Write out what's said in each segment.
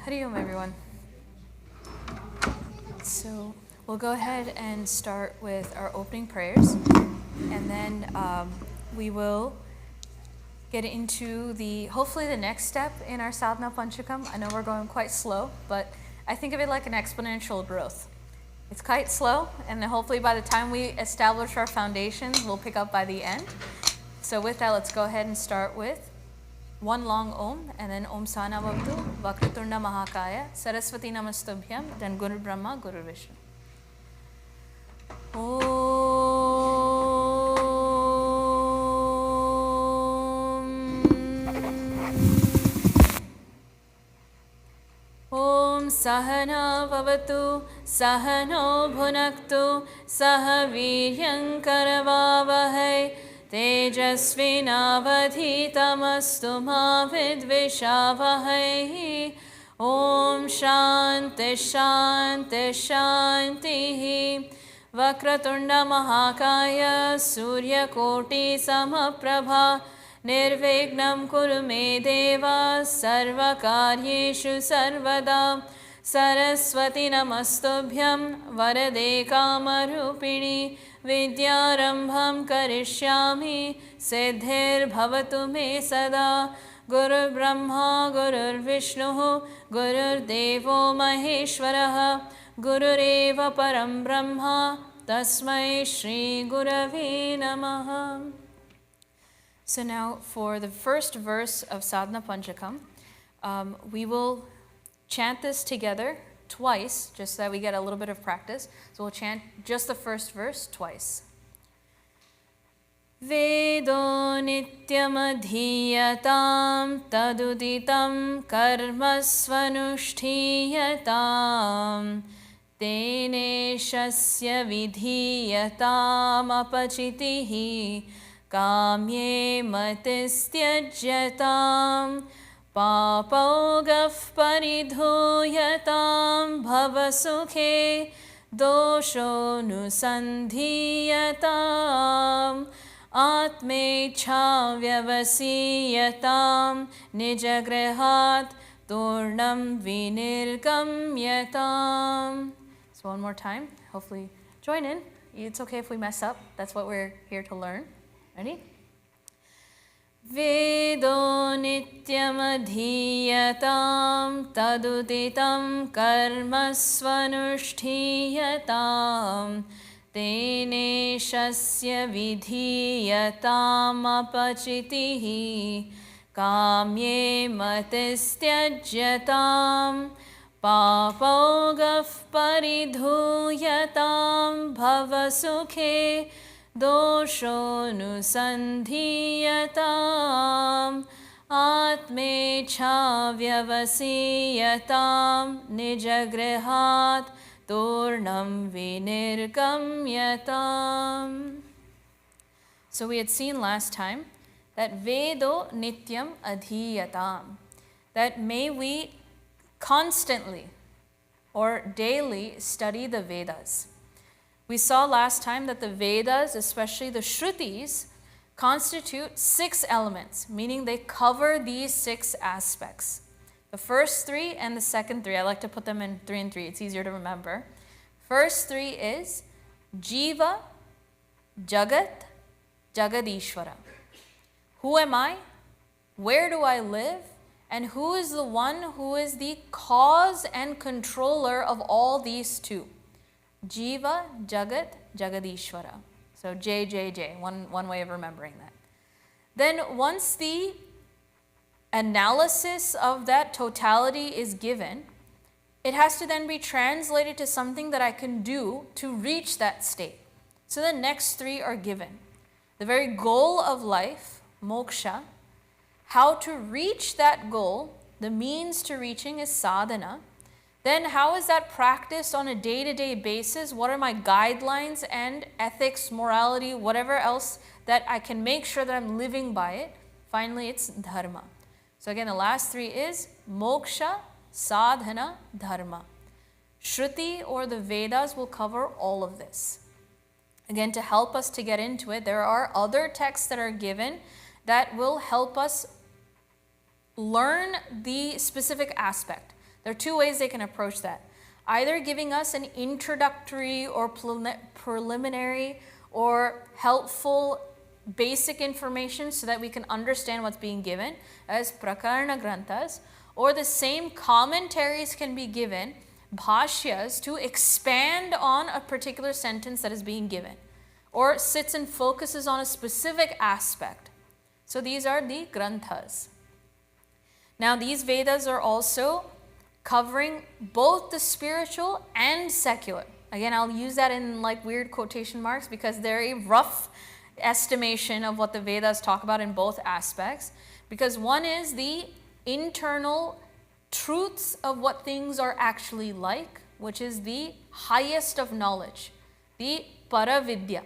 Hari Om, everyone. So we'll go ahead and start with our opening prayers, and then we will get into hopefully the next step in our sadhana panchakam. I know we're going quite slow, but I think of it like an exponential growth. It's quite slow, and then hopefully by the time we establish our foundations, we'll pick up by the end. So with that, let's go ahead and start with one long Om, and then Om Sahana Bhavatu, Vakratunda Mahakaya, Saraswati Namastubhyam, then Guru Brahma, Guru Vishnu. Om Sahana Bhavatu, Sahano Bhunaktu, Sahaviryam Karavavahai, Tejasvinavadhitamastu ma vidvishavahai. Om Shanti Shanti Shanti. Vakratunda Mahakaya Surya Koti Samaprabha Nirvignam Kuru Me Deva Sarvakaryeshu Sarvada. Saraswati Namastubhyam Varade Kamarupini Vidyarambham Karishyami Siddhir Bhavatu Me Sada. Guru Brahma Guru Vishnu Guru Devo Maheshwaraha Gurureva Param Brahma Tasmai Shri Gurave Namaha. So now for the first verse of Sadhana Panchakam, we will chant this together twice, just so that we get a little bit of practice. So we'll chant just the first verse twice. Vedo nityam adhiyatam taduditam karma svanushtiyatam tene shasya vidhiyatam apachitihi kamye matistyajyatam Papogaf paridhuyatam bhavasukhe dosho nusandhiyatam atmecha vyavasiyatam nijagrahat turnam vinirgamyatam. So one more time, hopefully join in. It's okay if we mess up. That's what we're here to learn. Ready? Vedo nityam adhiyatam taduditam karma svanushtiyatam tene shasya vidhiyatam apachitihi kamye matistyajyatam papogaf paridhuyatam bhavasukhe dosho nusandhiyatam atmecha vyavasiyatam nijagrahat turnam vinirgamyatam. So we had seen last time that Vedo nityam adhiyatam, that may we constantly or daily study the Vedas. We saw last time that the Vedas, especially the Shrutis, constitute 6 elements, meaning they cover these 6 aspects. The first 3 and the second 3, I like to put them in 3 and 3, it's easier to remember. First 3 is Jiva, Jagat, Jagadishvara. Who am I? Where do I live? And who is the one who is the cause and controller of all these 2? Jiva, Jagat, Jagadishvara. So JJJ, one way of remembering that. Then once the analysis of that totality is given, it has to then be translated to something that I can do to reach that state. So the next 3 are given. The very goal of life, moksha, how to reach that goal, the means to reaching is sadhana. then how is that practiced on a day-to-day basis? What are my guidelines and ethics, morality, whatever else that I can make sure that I'm living by it? Finally, it's dharma. So again, the last three is moksha, sadhana, dharma. Shruti or the Vedas will cover all of this. Again, to help us to get into it, there are other texts that are given that will help us learn the specific aspect. There are two ways they can approach that. Either giving us an introductory or preliminary or helpful basic information so that we can understand what's being given as prakarana granthas, or the same commentaries can be given, bhashyas, to expand on a particular sentence that is being given, or sits and focuses on a specific aspect. So these are the granthas. Now these Vedas are also covering both the spiritual and secular. Again, I'll use that in like weird quotation marks because they're a rough estimation of what the Vedas talk about in both aspects. Because one is the internal truths of what things are actually like, which is the highest of knowledge, the Paravidya.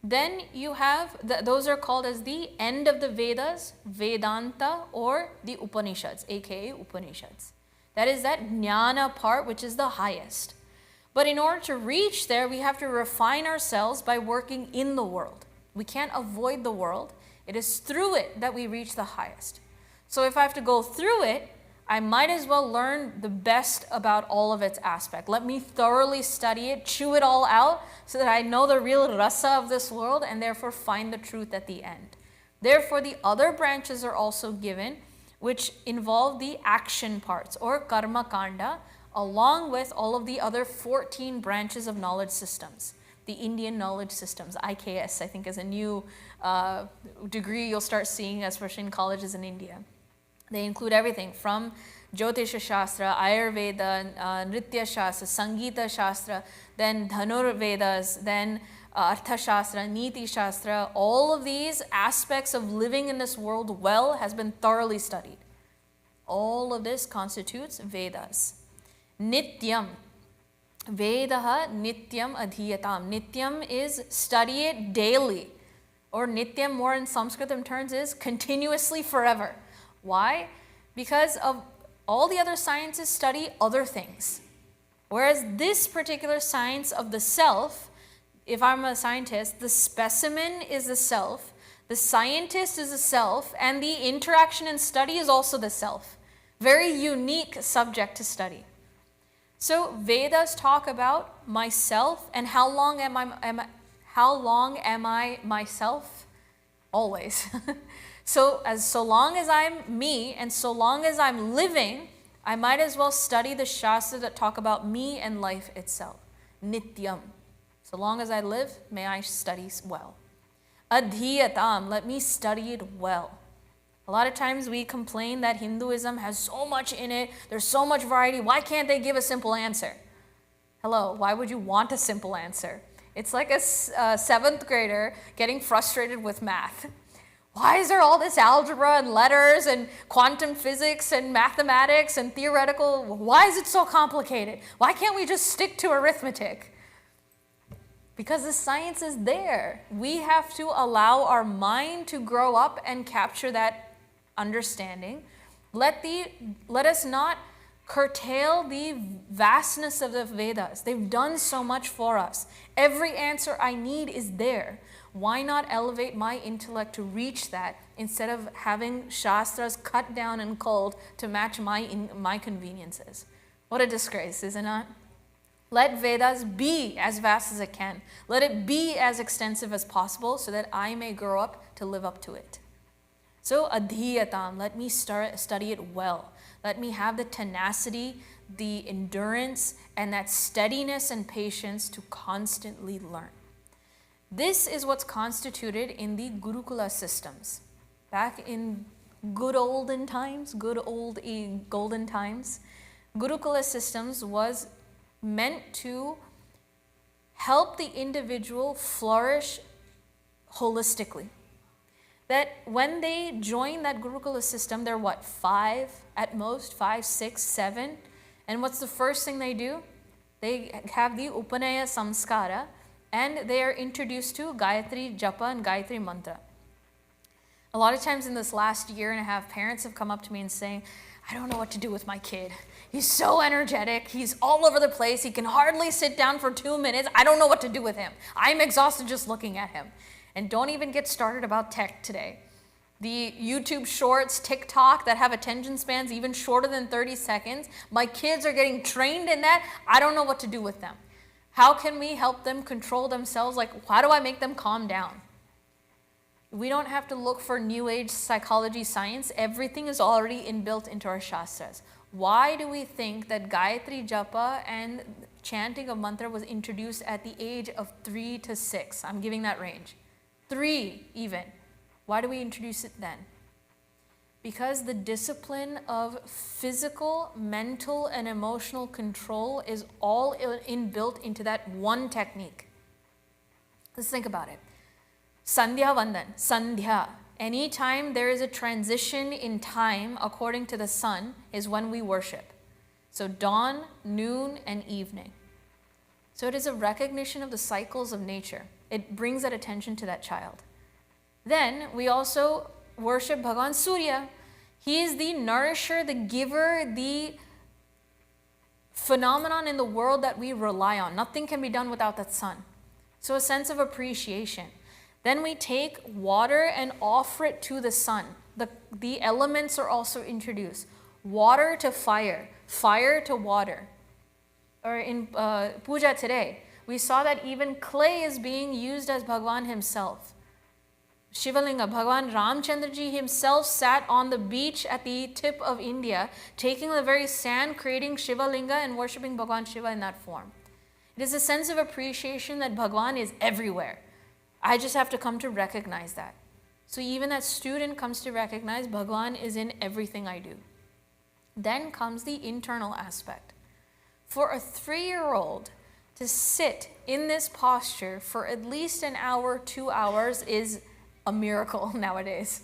Then you have, those are called as the end of the Vedas, Vedanta, or the Upanishads, aka Upanishads. That is that jnana part, which is the highest. But in order to reach there, we have to refine ourselves by working in the world. We can't avoid the world. It is through it that we reach the highest. So if I have to go through it, I might as well learn the best about all of its aspects. Let me thoroughly study it, chew it all out, so that I know the real rasa of this world and therefore find the truth at the end. Therefore, the other branches are also given, which involve the action parts, or karma kanda, along with all of the other 14 branches of knowledge systems. The Indian knowledge systems, IKS, I think is a new degree you'll start seeing, especially in colleges in India. They include everything from Jyotisha Shastra, Ayurveda, Nritya Shastra, Sangeeta Shastra, then Dhanur Vedas, then Artha Shastra, Niti Shastra. All of these aspects of living in this world well has been thoroughly studied. All of this constitutes Vedas. Nityam. Vedaha Nityam Adhiyatam. Nityam is study it daily. Or Nityam, more in Sanskritam terms, is continuously forever. Why? Because of all the other sciences study other things. Whereas this particular science of the self, if I'm a scientist, the specimen is the self, the scientist is the self, and the interaction and study is also the self. Very unique subject to study. So Vedas talk about myself and how long am I myself? Always. So long as I'm me and so long as I'm living, I might as well study the Shastra that talk about me and life itself. Nityam. So long as I live, may I study well. Adhiyatam. Let me study it well. A lot of times we complain that Hinduism has so much in it, there's so much variety, why can't they give a simple answer? Hello, why would you want a simple answer? It's like a 7th grader getting frustrated with math. Why is there all this algebra and letters and quantum physics and mathematics and theoretical? Why is it so complicated? Why can't we just stick to arithmetic? Because the science is there. We have to allow our mind to grow up and capture that understanding. Let us not curtail the vastness of the Vedas. They've done so much for us. Every answer I need is there. Why not elevate my intellect to reach that instead of having Shastras cut down and culled to match my conveniences? What a disgrace, is it not? Let Vedas be as vast as it can. Let it be as extensive as possible so that I may grow up to live up to it. So adhiyatam, let me study it well. Let me have the tenacity, the endurance, and that steadiness and patience to constantly learn. This is what's constituted in the Gurukula systems. Back in good golden times, Gurukula systems was meant to help the individual flourish holistically. That when they join that Gurukula system, they're what, 5 at most, 5, 6, 7, And what's the first thing they do? They have the Upanaya Samskara and they are introduced to Gayatri Japa and Gayatri Mantra. A lot of times in this last year and a half, parents have come up to me and saying, I don't know what to do with my kid. He's so energetic. He's all over the place. He can hardly sit down for 2 minutes. I don't know what to do with him. I'm exhausted just looking at him. And don't even get started about tech today. The YouTube shorts, TikTok that have attention spans even shorter than 30 seconds. My kids are getting trained in that. I don't know what to do with them. How can we help them control themselves? Like, how do I make them calm down? We don't have to look for new age psychology science. Everything is already inbuilt into our shastras. Why do we think that Gayatri Japa and chanting of mantra was introduced at the age of 3 to 6? I'm giving that range. 3 even. Why do we introduce it then? Because the discipline of physical, mental, and emotional control is all inbuilt into that one technique. Let's think about it. Sandhya Vandan, Sandhya. Anytime there is a transition in time according to the sun is when we worship. So dawn, noon, and evening. So it is a recognition of the cycles of nature. It brings that attention to that child. Then we also worship Bhagavan Surya. He is the nourisher, the giver, the phenomenon in the world that we rely on. Nothing can be done without that sun. So a sense of appreciation. Then we take water and offer it to the sun. The elements are also introduced. Water to fire, fire to water. Or in puja today, we saw that even clay is being used as Bhagavan himself. Shivalinga, Bhagavan Ramchandraji himself sat on the beach at the tip of India, taking the very sand, creating Shivalinga and worshipping Bhagavan Shiva in that form. It is a sense of appreciation that Bhagavan is everywhere. I just have to come to recognize that. So even that student comes to recognize Bhagavan is in everything I do. Then comes the internal aspect. For a 3-year-old to sit in this posture for at least an hour, 2 hours is a miracle nowadays.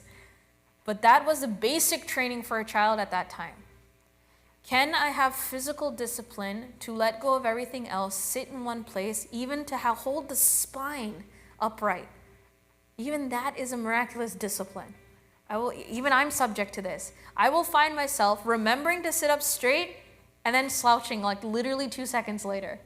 But that was the basic training for a child at that time. Can I have physical discipline to let go of everything else, sit in one place, even to hold the spine upright? Even that is a miraculous discipline. Even I'm subject to this. I will find myself remembering to sit up straight and then slouching like literally 2 seconds later.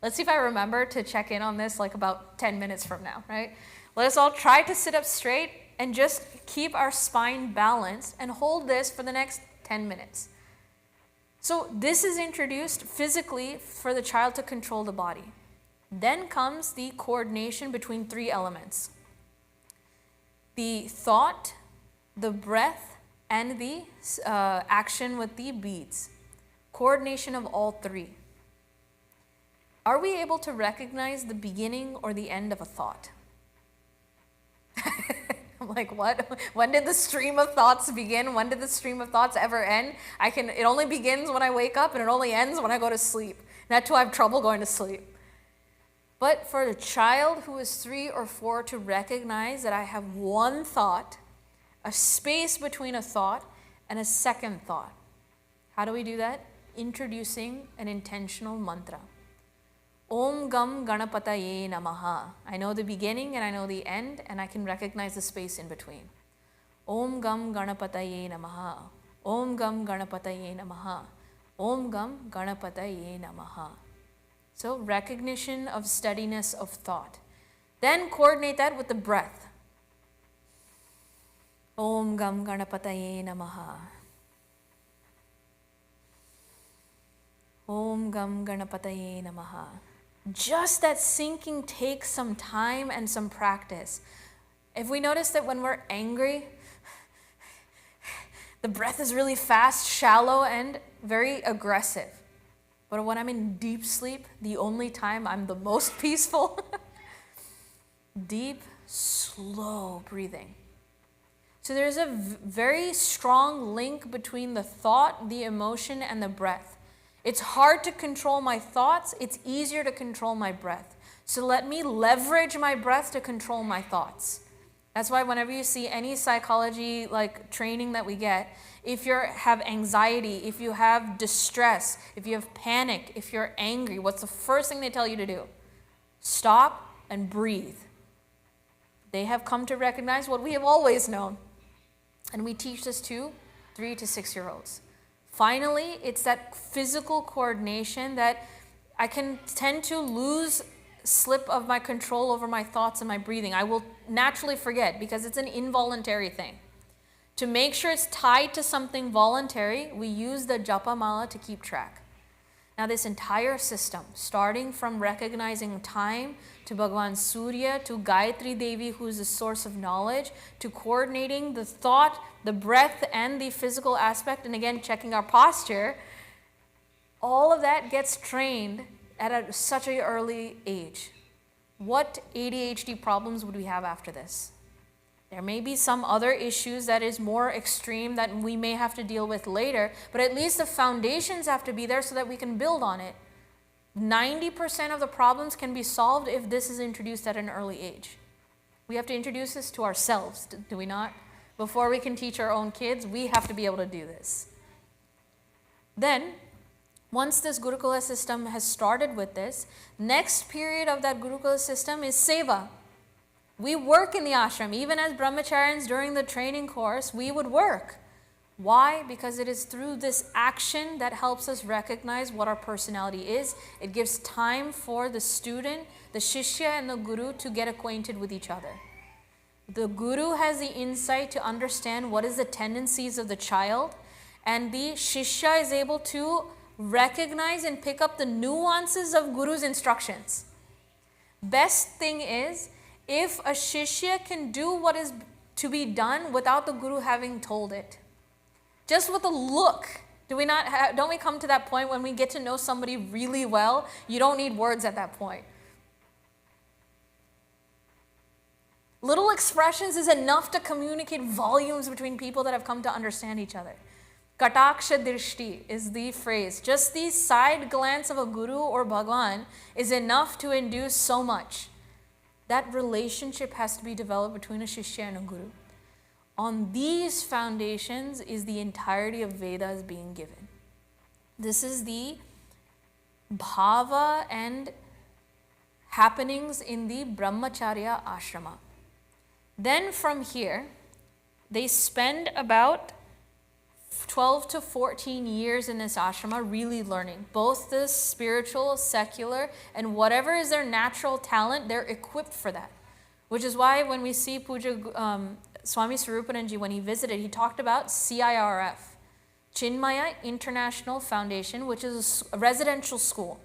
Let's see if I remember to check in on this like about 10 minutes from now, right? Let us all try to sit up straight and just keep our spine balanced and hold this for the next 10 minutes. So this is introduced physically for the child to control the body. Then comes the coordination between 3 elements. The thought, the breath, and the action with the beads. Coordination of all 3. Are we able to recognize the beginning or the end of a thought? I'm like, what? When did the stream of thoughts begin? When did the stream of thoughts ever end? It only begins when I wake up and it only ends when I go to sleep. That too, I have trouble going to sleep. But for a child who is 3 or 4 to recognize that I have one thought, a space between a thought and a second thought. How do we do that? Introducing an intentional mantra. Om Gam Ganapataye Namaha. I know the beginning and I know the end and I can recognize the space in between. Om Gam Ganapataye Namaha. Om Gam Ganapataye Namaha. Om Gam Ganapataye Namaha. So recognition of steadiness of thought. Then coordinate that with the breath. Om Gam Ganapataye Namaha. Om Gam Ganapataye Namaha. Just that syncing takes some time and some practice. If we notice that when we're angry, the breath is really fast, shallow, and very aggressive. But when I'm in deep sleep, the only time I'm the most peaceful, deep, slow breathing. So there's a very strong link between the thought, the emotion, and the breath. It's hard to control my thoughts. It's easier to control my breath. So let me leverage my breath to control my thoughts. That's why whenever you see any psychology like training that we get, if you have anxiety, if you have distress, if you have panic, if you're angry, what's the first thing they tell you to do? Stop and breathe. They have come to recognize what we have always known. And we teach this to 3 to 6-year-olds. Finally, it's that physical coordination that I can tend to lose slip of my control over my thoughts and my breathing. I will naturally forget because it's an involuntary thing. To make sure it's tied to something voluntary, we use the japa mala to keep track. Now this entire system, starting from recognizing time, to Bhagavan Surya, to Gayatri Devi, who is the source of knowledge, to coordinating the thought, the breath, and the physical aspect, and again, checking our posture, all of that gets trained at such an early age. What ADHD problems would we have after this? There may be some other issues that is more extreme that we may have to deal with later, but at least the foundations have to be there so that we can build on it. 90% of the problems can be solved if this is introduced at an early age. We have to introduce this to ourselves, do we not? Before we can teach our own kids, we have to be able to do this. Then, once this Gurukula system has started with this, next period of that Gurukula system is Seva. We work in the ashram. Even as brahmacharyans during the training course, we would work. Why? Because it is through this action that helps us recognize what our personality is. It gives time for the student, the shishya and the guru to get acquainted with each other. The guru has the insight to understand what is the tendencies of the child, and the shishya is able to recognize and pick up the nuances of guru's instructions. Best thing is, if a shishya can do what is to be done without the guru having told it. Just with a look. Don't we come to that point when we get to know somebody really well? You don't need words at that point. Little expressions is enough to communicate volumes between people that have come to understand each other. Kataksha drishti is the phrase. Just the side glance of a guru or Bhagwan is enough to induce so much. That relationship has to be developed between a shishya and a guru. On these foundations is the entirety of Vedas being given. This is the bhava and happenings in the brahmacharya ashrama. Then from here, they spend about 12 to 14 years in this ashrama really learning. Both the spiritual, secular, and whatever is their natural talent, they're equipped for that. Which is why when we see Puja Swami Swarupananji, when he visited, he talked about CIRF, Chinmaya International Foundation, which is a residential school.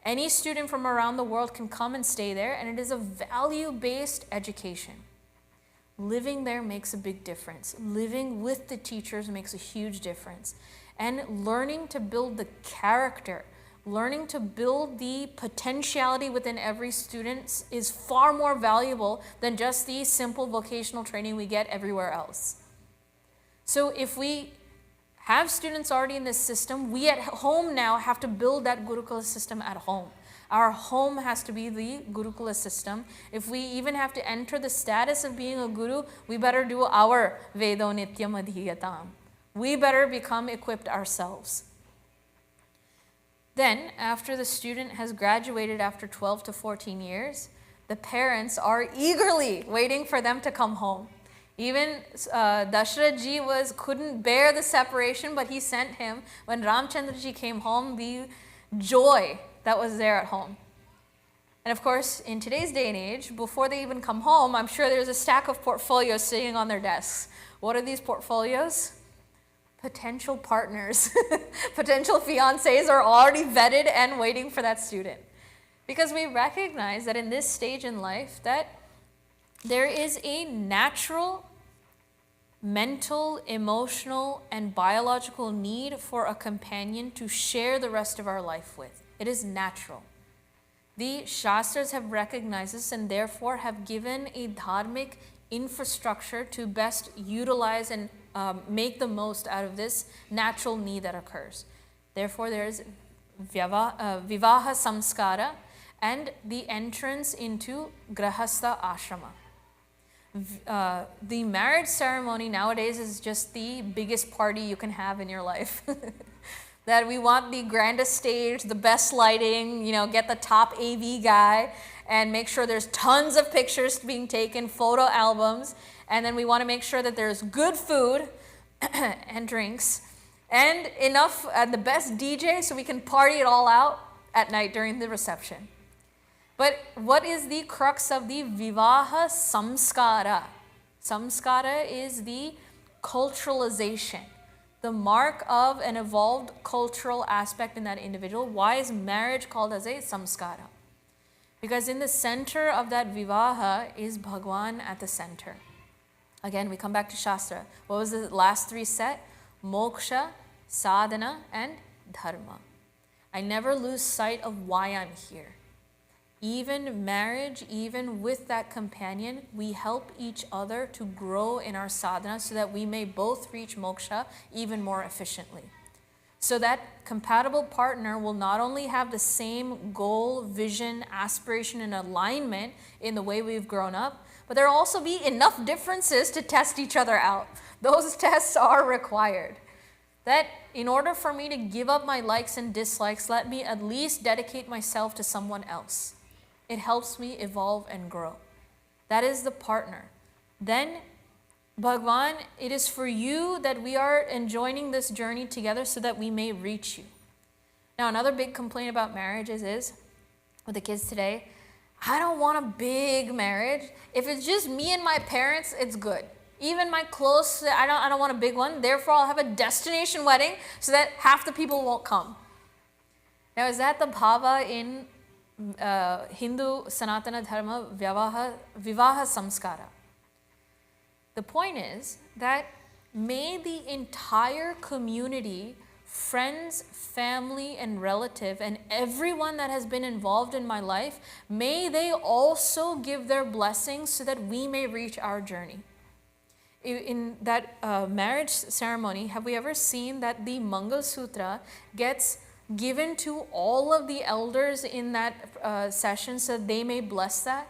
Any student from around the world can come and stay there, and it is a value-based education. Living there makes a big difference. Living with the teachers makes a huge difference. And learning to build the character, learning to build the potentiality within every student is far more valuable than just the simple vocational training we get everywhere else. So if we have students already in this system, we at home now have to build that Gurukula system at home. Our home has to be the Gurukula system. If we even have to enter the status of being a guru, we better do our Vedo Nityam Adhiyatam. We better become equipped ourselves. Then, after the student has graduated after 12 to 14 years, the parents are eagerly waiting for them to come home. Even Dasharath ji couldn't bear the separation, but he sent him. When Ramchandra ji came home, the joy that was there at home. And of course, in today's day and age, before they even come home, I'm sure there's a stack of portfolios sitting on their desks. What are these portfolios? Potential partners, potential fiancés are already vetted and waiting for that student. Because we recognize that in this stage in life that there is a natural mental, emotional, and biological need for a companion to share the rest of our life with. It is natural. The Shastras have recognized this and therefore have given a dharmic infrastructure to best utilize and make the most out of this natural need that occurs. Therefore, there is vivaha samskara and the entrance into grahastha ashrama. the marriage ceremony nowadays is just the biggest party you can have in your life. That we want the grandest stage, the best lighting, get the top AV guy, and make sure there's tons of pictures being taken, photo albums, and then we want to make sure that there's good food and drinks, and enough, the best DJ, so we can party it all out at night during the reception. But what is the crux of the vivaha samskara? Samskara is the culturalization, the mark of an evolved cultural aspect in that individual. Why is marriage called as a samskara? Because in the center of that vivaha is Bhagwan at the center. Again, we come back to Shastra. What was the last three set? Moksha, sadhana, and dharma. I never lose sight of why I'm here. Even marriage, even with that companion, we help each other to grow in our sadhana so that we may both reach moksha even more efficiently. So that compatible partner will not only have the same goal, vision, aspiration, and alignment in the way we've grown up, but there will also be enough differences to test each other out. Those tests are required. That in order for me to give up my likes and dislikes, let me at least dedicate myself to someone else. It helps me evolve and grow. That is the partner. Then, Bhagwan, it is for you that we are enjoining this journey together so that we may reach you. Now, another big complaint about marriages is, with the kids today, I don't want a big marriage. If it's just me and my parents, it's good. Even my close, I don't want a big one. Therefore, I'll have a destination wedding so that half the people won't come. Now, is that the bhava in Hindu Sanatana Dharma Vivaha Samskara? The point is that may the entire community, friends, family, and relative, and everyone that has been involved in my life, may they also give their blessings so that we may reach our journey. In that marriage ceremony, have we ever seen that the Mangal Sutra gets given to all of the elders in that session so that they may bless that?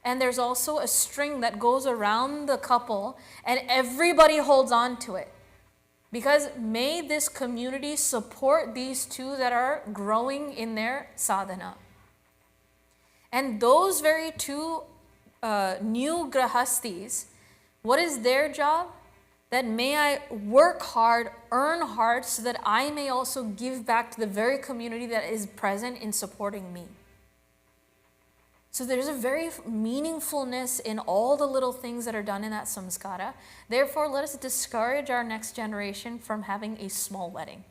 And there's also a string that goes around the couple and everybody holds on to it. Because may this community support these two that are growing in their sadhana. And those very two new grahastis, what is their job? That may I work hard, earn hard, so that I may also give back to the very community that is present in supporting me. So there's a very meaningfulness in all the little things that are done in that samskara. Therefore, let us discourage our next generation from having a small wedding.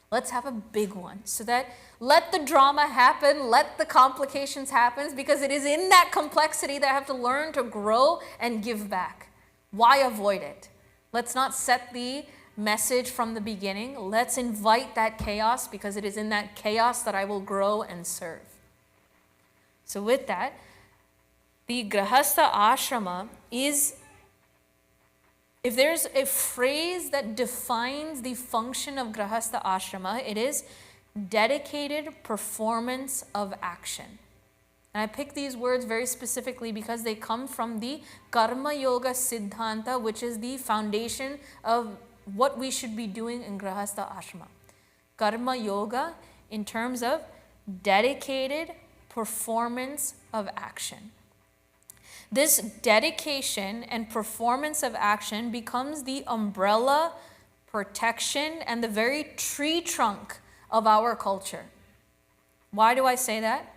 Let's have a big one so that let the drama happen, let the complications happen, because it is in that complexity that I have to learn to grow and give back. Why avoid it? Let's not set the message from the beginning. Let's invite that chaos, because it is in that chaos that I will grow and serve. So with that, the Grahastha Ashrama is, if there's a phrase that defines the function of Grahastha Ashrama, it is dedicated performance of action. And I pick these words very specifically because they come from the Karma Yoga Siddhanta, which is the foundation of what we should be doing in Grahastha Ashrama. Karma Yoga in terms of dedicated performance of action. This dedication and performance of action becomes the umbrella, protection, and the very tree trunk of our culture. Why do I say that?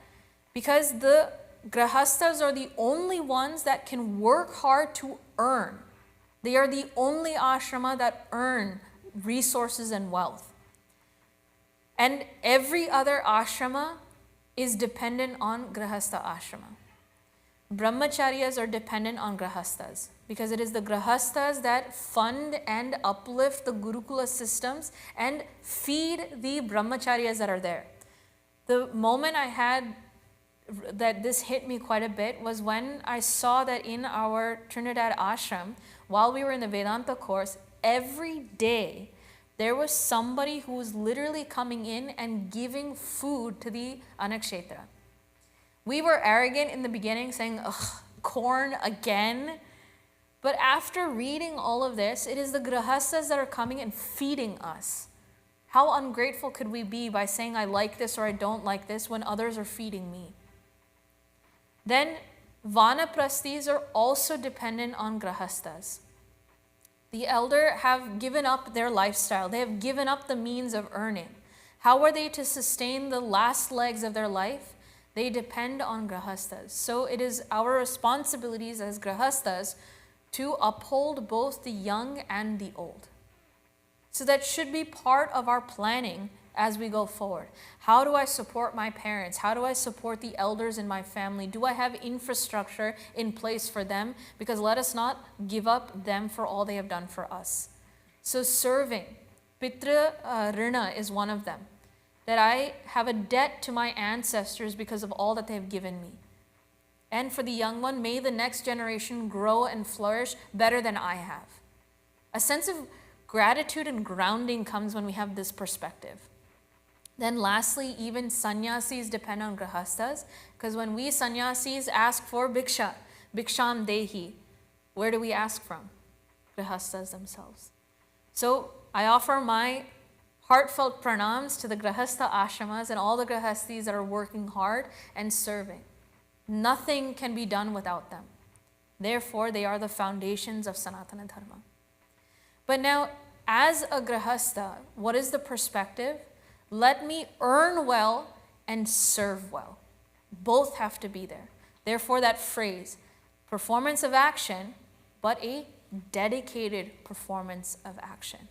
Because the grahasthas are the only ones that can work hard to earn. They are the only ashrama that earn resources and wealth. And every other ashrama is dependent on grahastha ashrama. Brahmacharyas are dependent on grahasthas because it is the grahasthas that fund and uplift the Gurukula systems and feed the brahmacharyas that are there. The moment I had that this hit me quite a bit was when I saw that in our Trinidad ashram, while we were in the Vedanta course, every day there was somebody who was literally coming in and giving food to the Anakshetra. We were arrogant in the beginning, saying, ugh, corn again. But after reading all of this, it is the grahasthas that are coming and feeding us. How ungrateful could we be by saying I like this or I don't like this when others are feeding me? Then vanaprasthis are also dependent on grahasthas. The elder have given up their lifestyle. They have given up the means of earning. How are they to sustain the last legs of their life? They depend on grahasthas. So it is our responsibilities as grahasthas to uphold both the young and the old. So that should be part of our planning as we go forward. How do I support my parents? How do I support the elders in my family? Do I have infrastructure in place for them? Because let us not give up them for all they have done for us. So serving, Pitra Rina is one of them. That I have a debt to my ancestors because of all that they have given me. And for the young one, may the next generation grow and flourish better than I have. A sense of gratitude and grounding comes when we have this perspective. Then lastly, even sannyasis depend on grahasthas, because when we sannyasis ask for bhiksha, bhiksham dehi, where do we ask from? Grahasthas themselves. So I offer my heartfelt pranams to the grahastha ashramas and all the grahasthis that are working hard and serving. Nothing can be done without them. Therefore, they are the foundations of Sanatana Dharma. But now, as a grahastha, what is the perspective? Let me earn well and serve well. Both have to be there. Therefore, that phrase, performance of action, but a dedicated performance of action.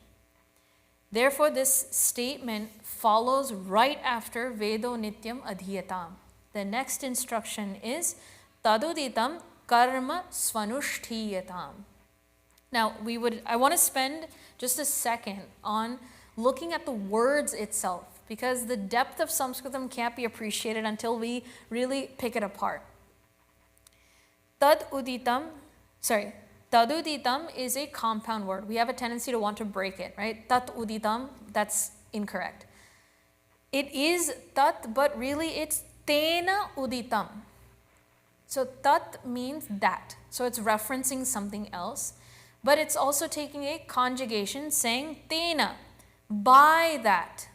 Therefore, this statement follows right after Vedo Nityam Adhiyatam. The next instruction is Taduditam Karma Svanushthiyatam. Now, I want to spend just a second on looking at the words itself, because the depth of Sanskritam can't be appreciated until we really pick it apart. Taduditam is a compound word. We have a tendency to want to break it, right? Tat uditam, that's incorrect. It is tat, but really it's tena uditam. So tat means that. So it's referencing something else. But it's also taking a conjugation saying tena, by that.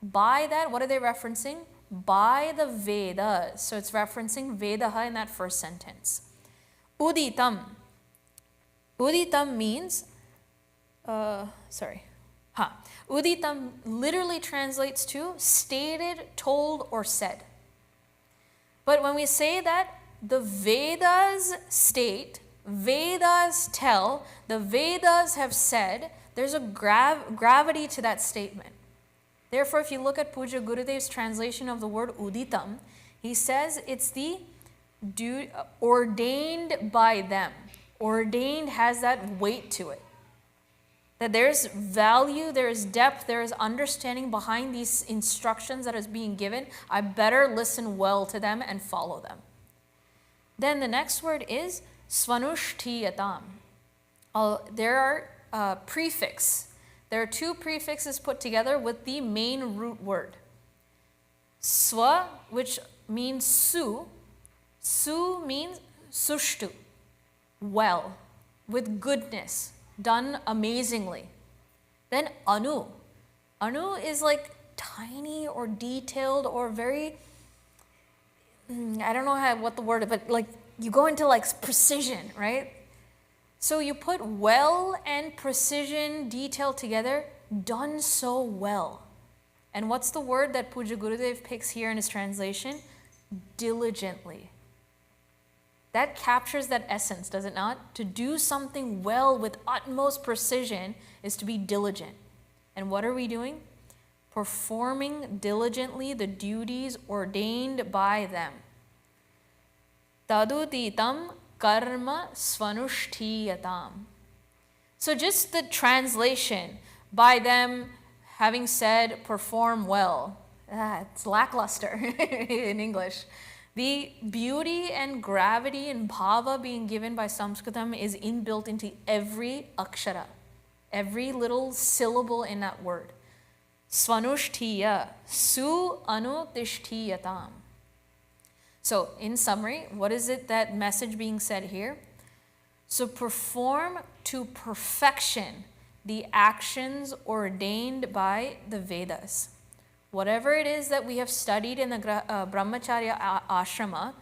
By that, what are they referencing? By the Vedas. So it's referencing Vedaha in that first sentence. Uditam. Uditam means, Uditam literally translates to stated, told, or said. But when we say that the Vedas state, Vedas tell, the Vedas have said, there's a gravity to that statement. Therefore, if you look at Puja Gurudev's translation of the word Uditam, he says it's the ordained by them. Ordained has that weight to it. That there's value, there is depth, there is understanding behind these instructions that is being given. I better listen well to them and follow them. Then the next word is Svanushthiyatam. There are prefix. There are two prefixes put together with the main root word. Swa, which means su. Su means sushtu. Well, with goodness, done amazingly. Then anu. Anu is like tiny or detailed or very, I don't know what the word is, but like you go into like precision, right? So you put well and precision, detail together, done so well. And what's the word that Puja Gurudev picks here in his translation? Diligently. That captures that essence, does it not? To do something well with utmost precision is to be diligent. And what are we doing? Performing diligently the duties ordained by them. Taduditam karma svanushthiyatam. So just the translation, by them having said perform well, it's lackluster in English. The beauty and gravity and bhava being given by Sanskritam is inbuilt into every akshara, every little syllable in that word. Svanushthiya, su anu tishthiyatam. So, in summary, what is it that message being said here? So perform to perfection the actions ordained by the Vedas. Whatever it is that we have studied in the Brahmacharya ashrama,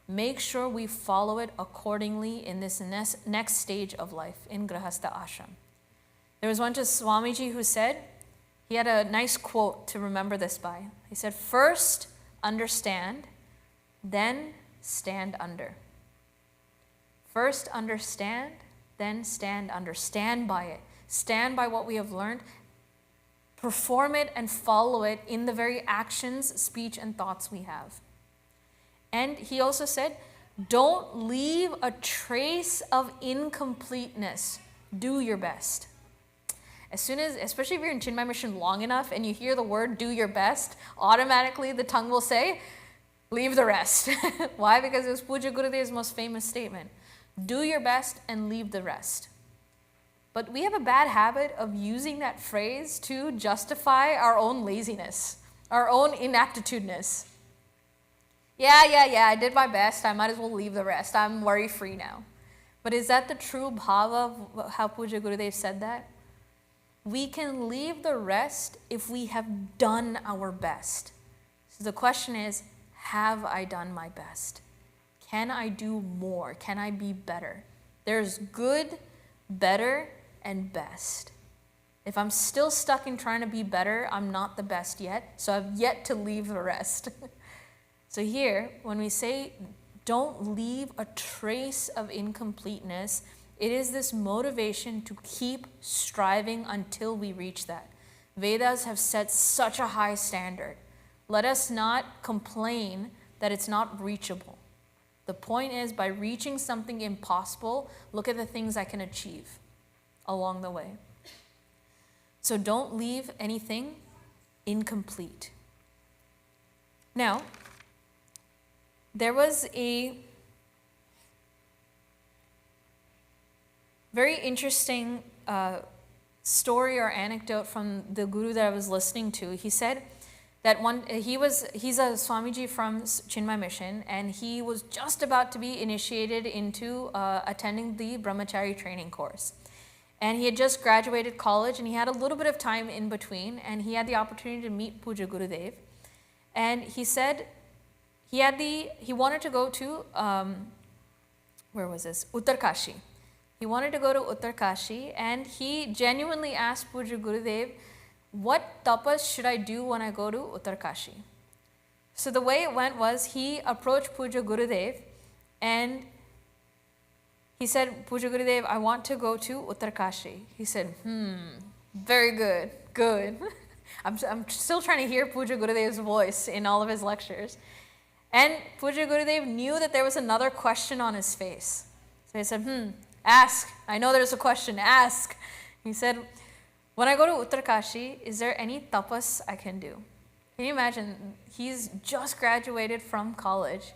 make sure we follow it accordingly in this next stage of life, in Grahastha ashram. There was once a Swamiji who said, he had a nice quote to remember this by. He said, first understand, then stand under. First understand, then stand under. Stand by it. Stand by what we have learned. Perform it and follow it in the very actions, speech, and thoughts we have. And he also said, don't leave a trace of incompleteness. Do your best. As soon as, especially if you're in Chinmay Mission long enough and you hear the word do your best, automatically the tongue will say, leave the rest. Why? Because it was Puja Gurudev's most famous statement. Do your best and leave the rest. But we have a bad habit of using that phrase to justify our own laziness, our own inaptitudeness. Yeah, I did my best. I might as well leave the rest. I'm worry-free now. But is that the true bhava of how Puja Gurudev said that? We can leave the rest if we have done our best. So the question is, have I done my best? Can I do more? Can I be better? There's good, better, and best. If I'm still stuck in trying to be better, I'm not the best yet, so I've yet to leave the rest. So here, when we say don't leave a trace of incompleteness, it is this motivation to keep striving until we reach that. Vedas have set such a high standard. Let us not complain that it's not reachable. The point is, by reaching something impossible, look at the things I can achieve along the way. So don't leave anything incomplete. Now, there was a very interesting story or anecdote from the guru that I was listening to. He said that he's a Swamiji from Chinmay Mission, and he was just about to be initiated into attending the Brahmachari training course. And he had just graduated college, and he had a little bit of time in between, and he had the opportunity to meet Puja Gurudev. And he said he wanted to go to, where was this? Uttarkashi. He wanted to go to Uttarkashi, and he genuinely asked Puja Gurudev, what tapas should I do when I go to Uttarkashi? So the way it went was, he approached Puja Gurudev, and he said, Puja Gurudev, I want to go to Uttarkashi. He said, very good, good. I'm still trying to hear Puja Gurudev's voice in all of his lectures. And Puja Gurudev knew that there was another question on his face. So he said, ask. I know there's a question, ask. He said, when I go to Uttarkashi, is there any tapas I can do? Can you imagine? He's just graduated from college,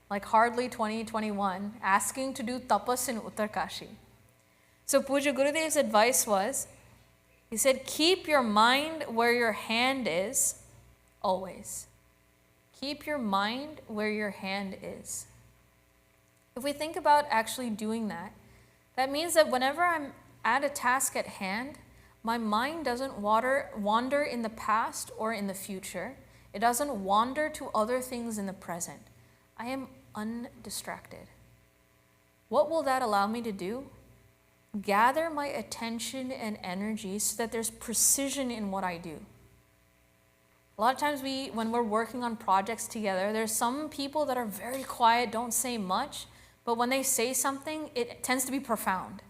like hardly 20, 21, asking to do tapas in Uttarkashi. So Puja Gurudev's advice was, he said, keep your mind where your hand is, always. Keep your mind where your hand is. If we think about actually doing that, that means that whenever I'm at a task at hand, my mind doesn't wander in the past or in the future. It doesn't wander to other things in the present. I am undistracted. What will that allow me to do? Gather my attention and energy so that there's precision in what I do. A lot of times when we're working on projects together, there's some people that are very quiet, don't say much, but when they say something, it tends to be profound.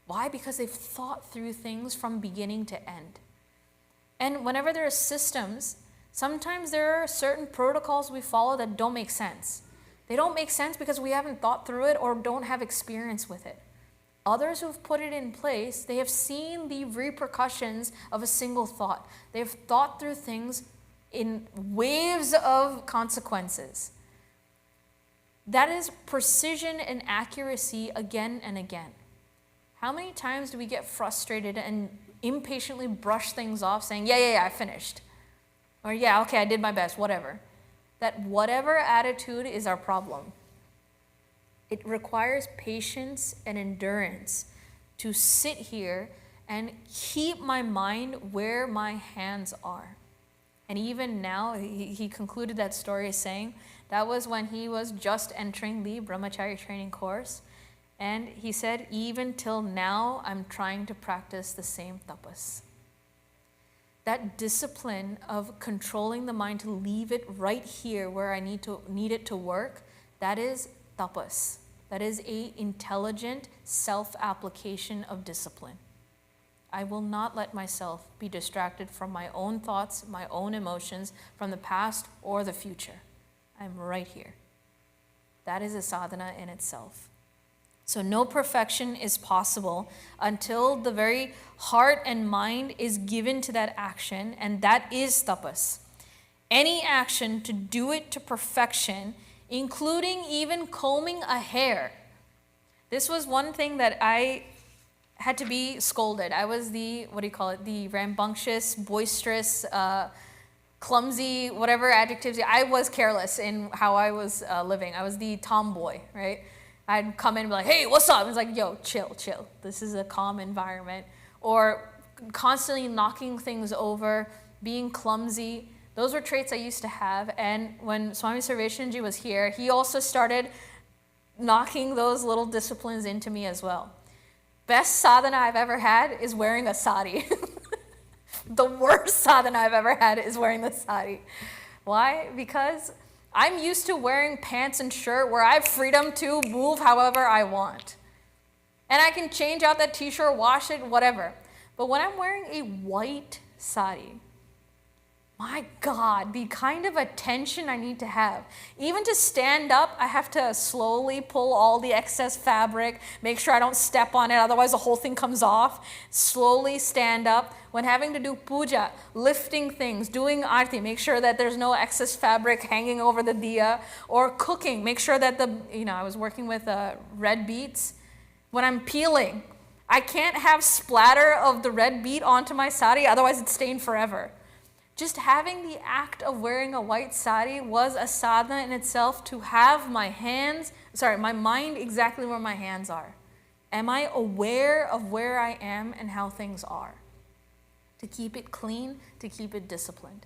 Why? Because they've thought through things from beginning to end. And whenever there are systems, sometimes there are certain protocols we follow that don't make sense. They don't make sense because we haven't thought through it or don't have experience with it. Others who've put it in place, they have seen the repercussions of a single thought. They've thought through things in waves of consequences. That is precision and accuracy again and again. How many times do we get frustrated and impatiently brush things off saying, yeah, I finished. Or yeah, okay, I did my best, whatever. That whatever attitude is our problem. It requires patience and endurance to sit here and keep my mind where my hands are. And even now, he concluded that story saying that was when he was just entering the Brahmacharya training course. And he said, even till now, I'm trying to practice the same tapas. That discipline of controlling the mind to leave it right here where I need it to work, that is tapas. That is an intelligent self-application of discipline. I will not let myself be distracted from my own thoughts, my own emotions, from the past or the future. I'm right here. That is a sadhana in itself. So no perfection is possible until the very heart and mind is given to that action, and that is tapas. Any action to do it to perfection, including even combing a hair. This was one thing that I had to be scolded. I was the rambunctious, boisterous, clumsy, whatever adjectives. I was careless in how I was living. I was the tomboy, right? I'd come in and be like, hey, what's up? It's like, yo, chill. This is a calm environment. Or constantly knocking things over, being clumsy. Those were traits I used to have. And when Swami Sarveshanji was here, he also started knocking those little disciplines into me as well. Best sadhana I've ever had is wearing a sari. The worst sadhana I've ever had is wearing the sari. Why? Because I'm used to wearing pants and shirt where I have freedom to move however I want. And I can change out that t-shirt, wash it, whatever. But when I'm wearing a white sari, my God, the kind of attention I need to have. Even to stand up, I have to slowly pull all the excess fabric, make sure I don't step on it, otherwise the whole thing comes off. Slowly stand up. When having to do puja, lifting things, doing aarti, make sure that there's no excess fabric hanging over the diya. Or cooking, make sure that I was working with red beets. When I'm peeling, I can't have splatter of the red beet onto my sari, otherwise it's stained forever. Just having the act of wearing a white sari was a sadhana in itself, to have my mind exactly where my hands are. Am I aware of where I am and how things are? To keep it clean, to keep it disciplined.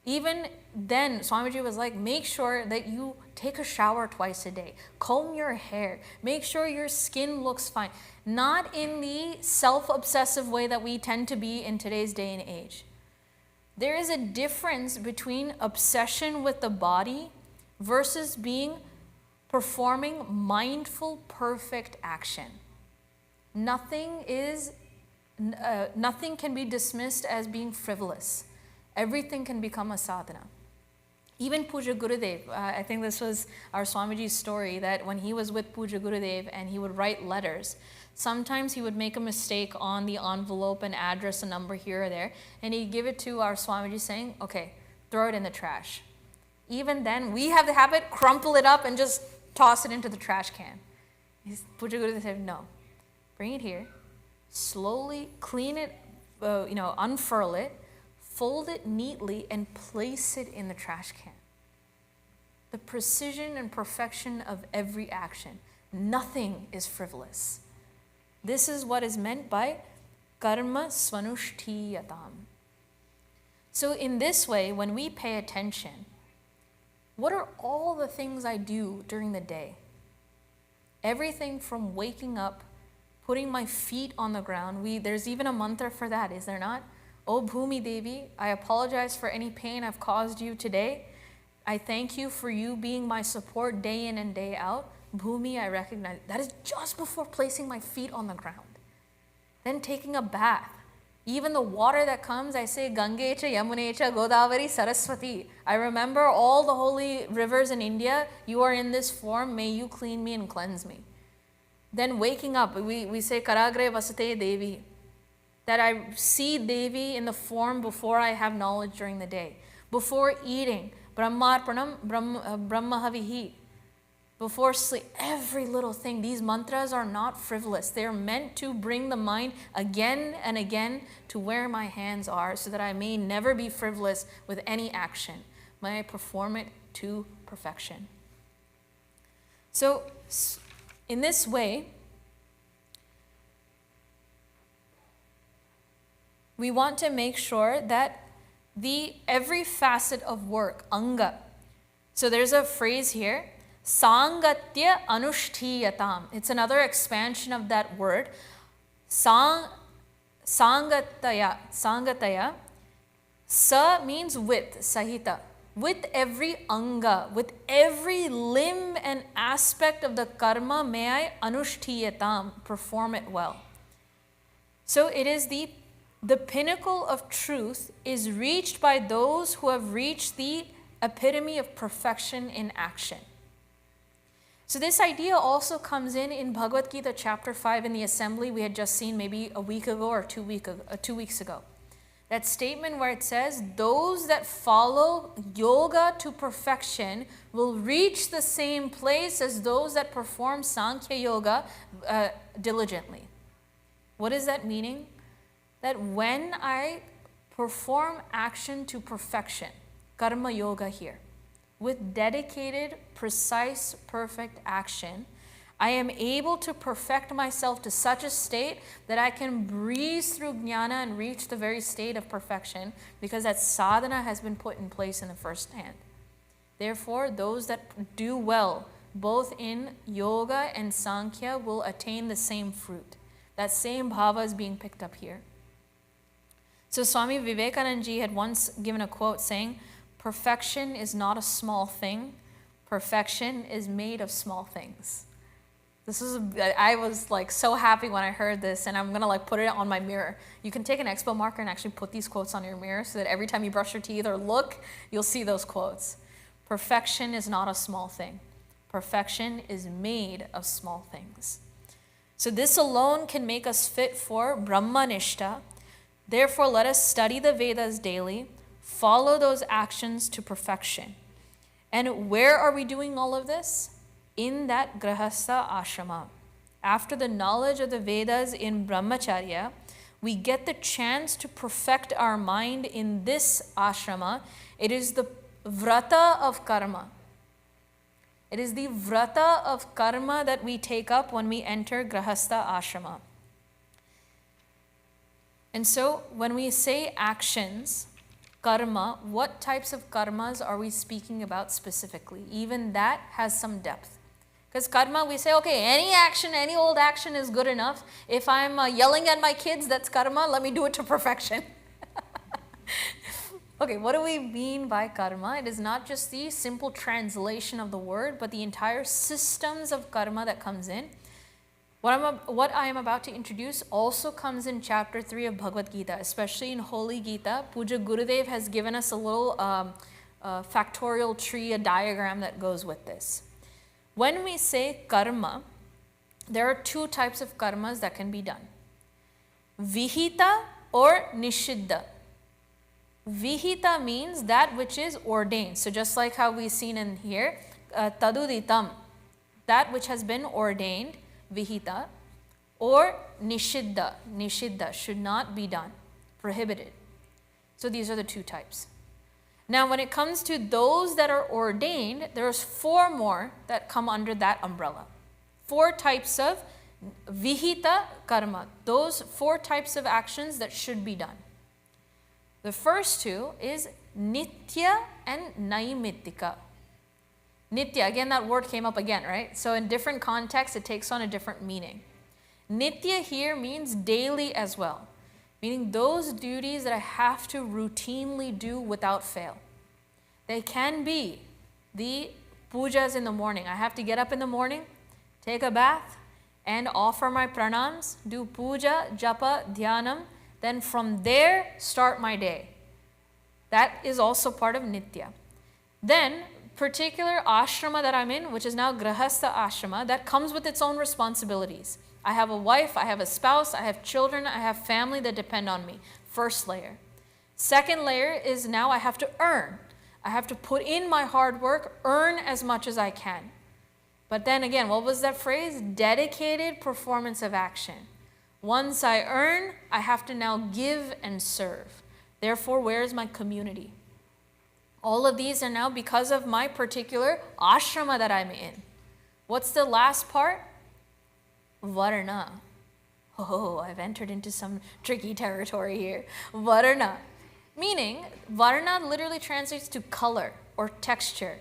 Even then, Swamiji was like, make sure that you take a shower twice a day. Comb your hair. Make sure your skin looks fine. Not in the self-obsessive way that we tend to be in today's day and age. There is a difference between obsession with the body versus performing mindful, perfect action. Nothing can be dismissed as being frivolous. Everything can become a sadhana. Even Puja Gurudev, I think this was our Swamiji's story, that when he was with Puja Gurudev and he would write letters, sometimes he would make a mistake on the envelope and address a number here or there, and he'd give it to our Swamiji saying, okay, throw it in the trash. Even then, we have the habit, crumple it up and just toss it into the trash can. Puja Gurudev said, no, bring it here, slowly clean it, unfurl it, fold it neatly and place it in the trash can. The precision and perfection of every action. Nothing is frivolous. This is what is meant by karma svanushtiyatam. So in this way, when we pay attention, what are all the things I do during the day? Everything from waking up, putting my feet on the ground. There's even a mantra for that, is there not? O Bhumi Devi, I apologize for any pain I've caused you today. I thank you for you being my support day in and day out. Bhumi, I recognize. That is just before placing my feet on the ground. Then taking a bath. Even the water that comes, I say Gange cha, Yamune cha, Godavari, Saraswati. I remember all the holy rivers in India. You are in this form. May you clean me and cleanse me. Then waking up, we say Karagre Vasate Devi. That I see Devi in the form before I have knowledge during the day. Before eating, Brahmarpanam, Brahmahavihi. Before sleep, every little thing. These mantras are not frivolous. They are meant to bring the mind again and again to where my hands are, so that I may never be frivolous with any action. May I perform it to perfection. So in this way, we want to make sure that every facet of work, anga. So there's a phrase here, sangatya anushtiyatam. It's another expansion of that word. Sangataya. Sa means with, sahita. With every anga, with every limb and aspect of the karma, may I anushtiyatam, perform it well. So it is the pinnacle of truth is reached by those who have reached the epitome of perfection in action. So this idea also comes in Bhagavad Gita chapter 5 in the assembly we had just seen maybe a week ago or 2 weeks ago. That statement where it says, those that follow yoga to perfection will reach the same place as those that perform Sankhya yoga diligently. What is that meaning? That when I perform action to perfection, karma yoga here, with dedicated, precise, perfect action, I am able to perfect myself to such a state that I can breeze through jnana and reach the very state of perfection because that sadhana has been put in place in the first hand. Therefore, those that do well, both in yoga and Sankhya, will attain the same fruit. That same bhava is being picked up here. So Swami Vivekananda ji had once given a quote saying, perfection is not a small thing. Perfection is made of small things. I was like so happy when I heard this, and I'm gonna put it on my mirror. You can take an expo marker and actually put these quotes on your mirror so that every time you brush your teeth or look, you'll see those quotes. Perfection is not a small thing. Perfection is made of small things. So this alone can make us fit for Brahmanishta. Therefore, let us study the Vedas daily, follow those actions to perfection. And where are we doing all of this? In that Grahastha ashrama. After the knowledge of the Vedas in Brahmacharya, we get the chance to perfect our mind in this ashrama. It is the vrata of karma. It is the vrata of karma that we take up when we enter Grahastha ashrama. And so when we say actions, karma, what types of karmas are we speaking about specifically? Even that has some depth. Because karma, we say, okay, any action, any old action is good enough. If I'm yelling at my kids, that's karma. Let me do it to perfection. Okay, what do we mean by karma? It is not just the simple translation of the word, but the entire systems of karma that comes in. What I am about to introduce also comes in chapter 3 of Bhagavad Gita, especially in Holy Gita. Puja Gurudev has given us a little factorial tree, a diagram that goes with this. When we say karma, there are two types of karmas that can be done. Vihita or nishiddha. Vihita means that which is ordained. So just like how we've seen in here, taduditam, that which has been ordained, vihita, or nishiddha. Nishiddha should not be done, prohibited. So these are the two types. Now when it comes to those that are ordained, there's 4 more that come under that umbrella. 4 types of vihita karma, those 4 types of actions that should be done. The first 2 is nitya and naimittika. Nitya, again, that word came up again, right? So in different contexts, it takes on a different meaning. Nitya here means daily as well, meaning those duties that I have to routinely do without fail. They can be the pujas in the morning. I have to get up in the morning, take a bath, and offer my pranams, do puja, japa, dhyanam, then from there, start my day. That is also part of nitya. Then, particular ashrama that I'm in, which is now grahastha ashrama, that comes with its own responsibilities. I have a wife, I have a spouse, I have children, I have family that depend on me. First layer. Second layer is now I have to earn. I have to put in my hard work, earn as much as I can. But then again, what was that phrase? Dedicated performance of action. Once I earn, I have to now give and serve. Therefore, where is my community? All of these are now because of my particular ashrama that I'm in. What's the last part? Varna. Oh, I've entered into some tricky territory here. Varna. Meaning, Varna literally translates to color or texture.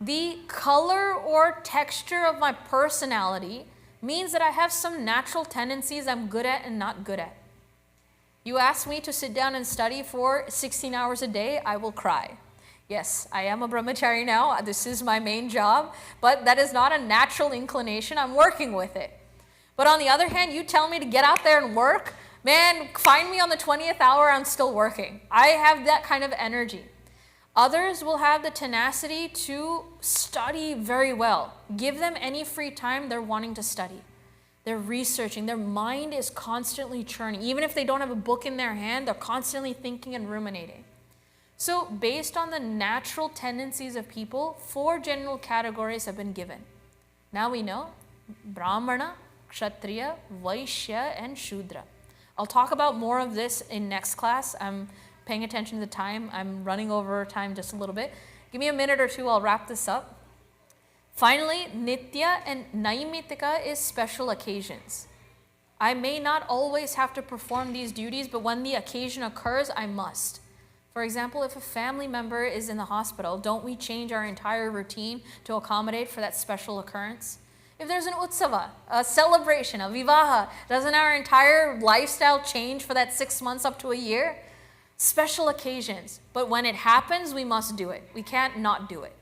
The color or texture of my personality means that I have some natural tendencies I'm good at and not good at. You ask me to sit down and study for 16 hours a day, I will cry. Yes, I am a brahmachari now. This is my main job, but that is not a natural inclination. I'm working with it. But on the other hand, you tell me to get out there and work, man, find me on the 20th hour, I'm still working. I have that kind of energy. Others will have the tenacity to study very well. Give them any free time, they're wanting to study. They're researching. Their mind is constantly churning. Even if they don't have a book in their hand, they're constantly thinking and ruminating. So based on the natural tendencies of people, 4 general categories have been given. Now we know Brahmana, Kshatriya, Vaishya, and Shudra. I'll talk about more of this in next class. I'm paying attention to the time. I'm running over time just a little bit. Give me a minute or two, I'll wrap this up. Finally, Nitya and Naimitika is special occasions. I may not always have to perform these duties, but when the occasion occurs, I must. For example, if a family member is in the hospital, don't we change our entire routine to accommodate for that special occurrence? If there's an utsava, a celebration, a vivaha, doesn't our entire lifestyle change for that 6 months up to a year? Special occasions. But when it happens, we must do it. We can't not do it.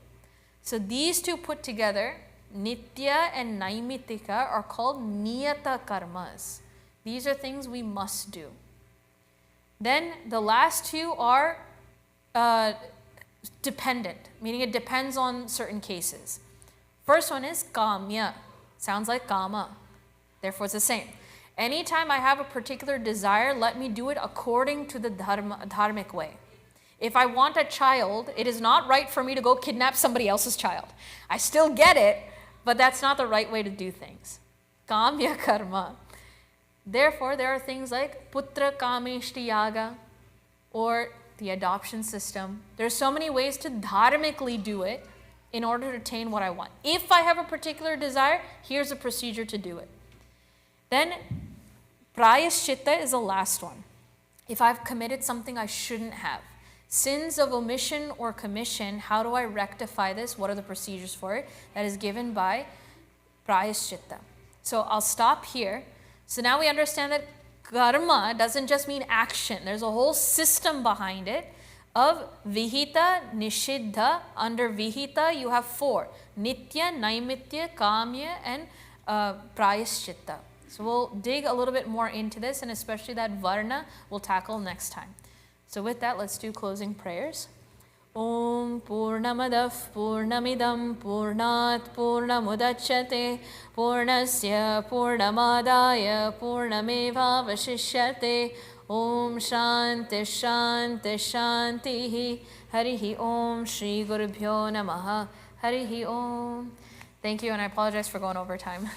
So these two put together, Nitya and Naimitika, are called niyata karmas. These are things we must do. Then the last two are dependent, meaning it depends on certain cases. First one is kamya. Sounds like kama. Therefore, it's the same. Anytime I have a particular desire, let me do it according to the dharmic way. If I want a child, it is not right for me to go kidnap somebody else's child. I still get it, but that's not the right way to do things. Kamya karma. Therefore, there are things like putra kameshti yaga or the adoption system. There's so many ways to dharmically do it in order to attain what I want. If I have a particular desire, here's a procedure to do it. Then prayaschitta is the last one. If I've committed something I shouldn't have, sins of omission or commission, how do I rectify this? What are the procedures for it? That is given by prayaschitta. So I'll stop here. So now we understand that karma doesn't just mean action. There's a whole system behind it of vihita, nishiddha. Under vihita, you have 4. Nitya, naimitya, kamya, and prayaschitta. So we'll dig a little bit more into this, and especially that varna we'll tackle next time. So with that, let's do closing prayers. Om Purnamadav Purnamidam Purnat Purnamudachyate Purnasya Purnamadaya Purnameva Vashishyate Om Shanti Shanti Shanti Harihi Om Shri Gurubhyo Namaha Harihi Om. Thank you, and I apologize for going over time.